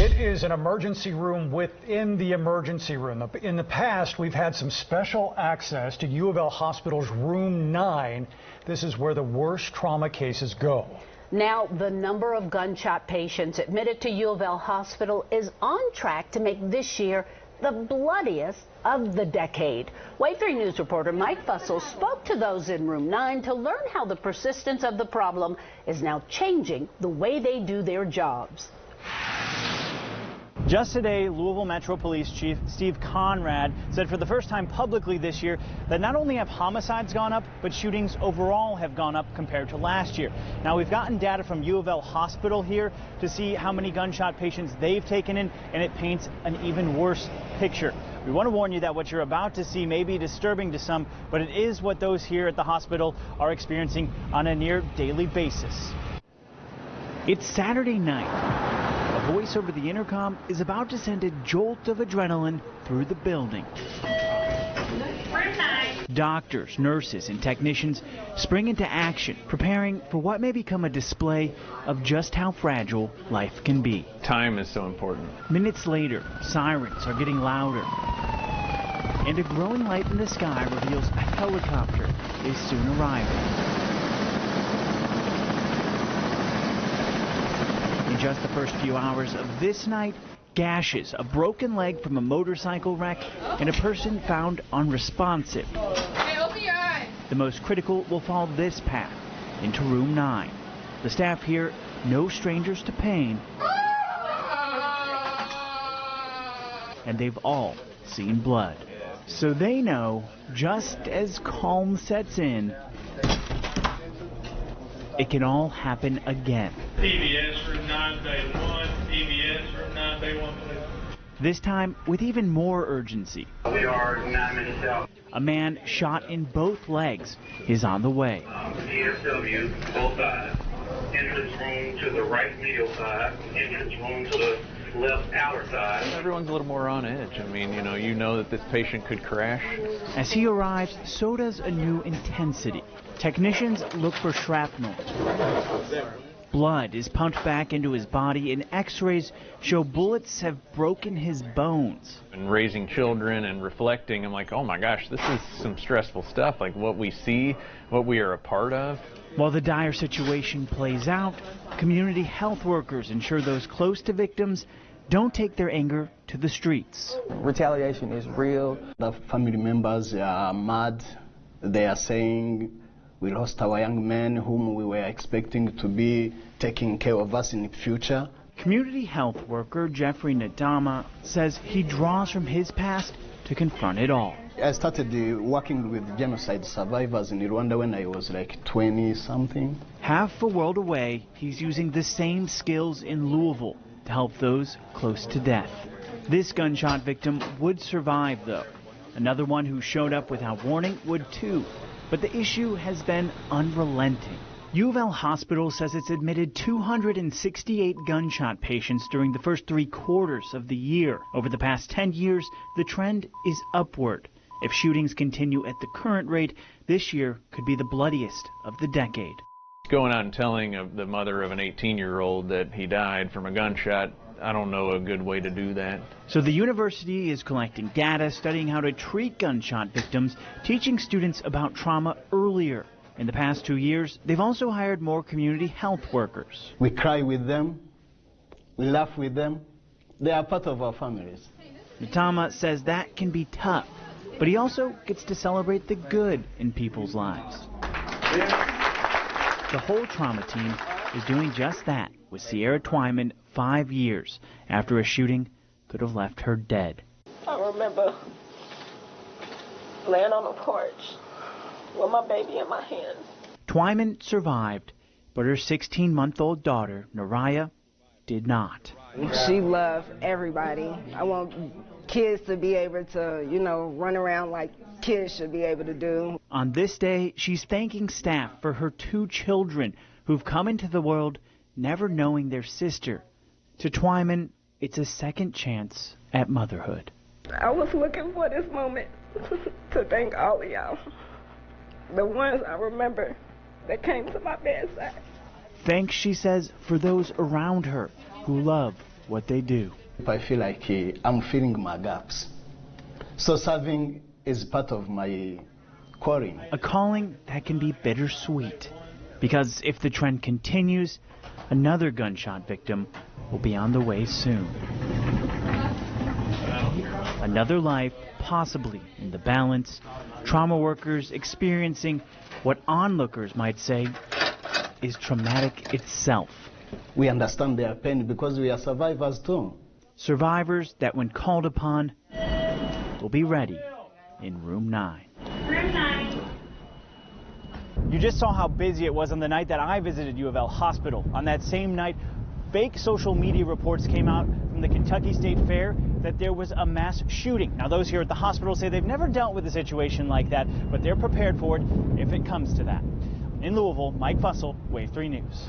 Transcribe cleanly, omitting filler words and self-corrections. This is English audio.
It is an emergency room within the emergency room. In the past, we've had some special access to U of L Hospital's room 9. This is where the worst trauma cases go. Now, the number of gunshot patients admitted to U of L Hospital is on track to make this year the bloodiest of the decade. Wave 3 News reporter Mike Fussell spoke to those in room 9 to learn how the persistence of the problem is now changing the way they do their jobs. Just today, Louisville Metro Police Chief Steve Conrad said for the first time publicly this year that not only have homicides gone up, but shootings overall have gone up compared to last year. Now, we've gotten data from U of L Hospital here to see how many gunshot patients they've taken in, and it paints an even worse picture. We want to warn you that what you're about to see may be disturbing to some, but it is what those here at the hospital are experiencing on a near daily basis. It's Saturday night. A voice over the intercom is about to send a jolt of adrenaline through the building. Doctors, nurses, and technicians spring into action, preparing for what may become a display of just how fragile life can be. Time is so important. Minutes later, sirens are getting louder, and a growing light in the sky reveals a helicopter is soon arriving. In just the first few hours of this night, gashes, a broken leg from a motorcycle wreck, and a person found unresponsive. Hey, open your eyes. The most critical will follow this path into room 9. The staff here, no strangers to pain, and they've all seen blood. So they know, just as calm sets in, it can all happen again. PBS room 9, day 1, PBS room 9, day 1, please. This time with even more urgency. We are 9 minutes out. A man shot in both legs is on the way. DSW, both sides. Entrance room to the right medial side, entrance room to the left outer side. Everyone's a little more on edge. I mean, you know that this patient could crash. As he arrives, so does a new intensity. Technicians look for shrapnel. Blood is pumped back into his body, and x-rays show bullets have broken his bones. And raising children and reflecting, I'm like, oh my gosh, this is some stressful stuff, like what we see, what we are a part of. While the dire situation plays out, community health workers ensure those close to victims don't take their anger to the streets. Retaliation is real. The family members are mad. They are saying, we lost our young men whom we were expecting to be taking care of us in the future. Community health worker Jeffrey Nadama says he draws from his past to confront it all. I started working with genocide survivors in Rwanda when I was like 20-something. Half a world away, he's using the same skills in Louisville to help those close to death. This gunshot victim would survive, though. Another one who showed up without warning would too. But the issue has been unrelenting. U of L Hospital says it's admitted 268 gunshot patients during the first 3 quarters of the year. Over the past 10 years, the trend is upward. If shootings continue at the current rate, this year could be the bloodiest of the decade. Going out and telling of the mother of an 18-year-old that he died from a gunshot, I don't know a good way to do that. So the university is collecting data, studying how to treat gunshot victims, teaching students about trauma earlier. In the past 2 years, they've also hired more community health workers. We cry with them. We laugh with them. They are part of our families. Natama says that can be tough, but he also gets to celebrate the good in people's lives. The whole trauma team is doing just that with Sierra Twyman 5 years after a shooting could have left her dead. I remember laying on the porch with my baby in my hands. Twyman survived, but her 16-month-old daughter, Naraya, did not. She loved everybody. I want kids to be able to, run around like kids should be able to do. On this day, she's thanking staff for her 2 children who've come into the world never knowing their sister. To Twyman, it's a second chance at motherhood. I was looking for this moment to thank all of y'all. The ones I remember that came to my bedside. Thanks, she says, for those around her who love what they do. I feel like I'm filling my gaps. So serving is part of my calling. A calling that can be bittersweet, because if the trend continues, another gunshot victim will be on the way soon. Another life possibly in the balance, trauma workers experiencing what onlookers might say is traumatic itself. We understand their pain because we are survivors too. Survivors that, when called upon, will be ready in Room 9. Room 9. You just saw how busy it was on the night that I visited U of L Hospital. On that same night, fake social media reports came out from the Kentucky State Fair that there was a mass shooting. Now, those here at the hospital say they've never dealt with a situation like that, but they're prepared for it if it comes to that. In Louisville, Mike Fussell, Wave 3 News.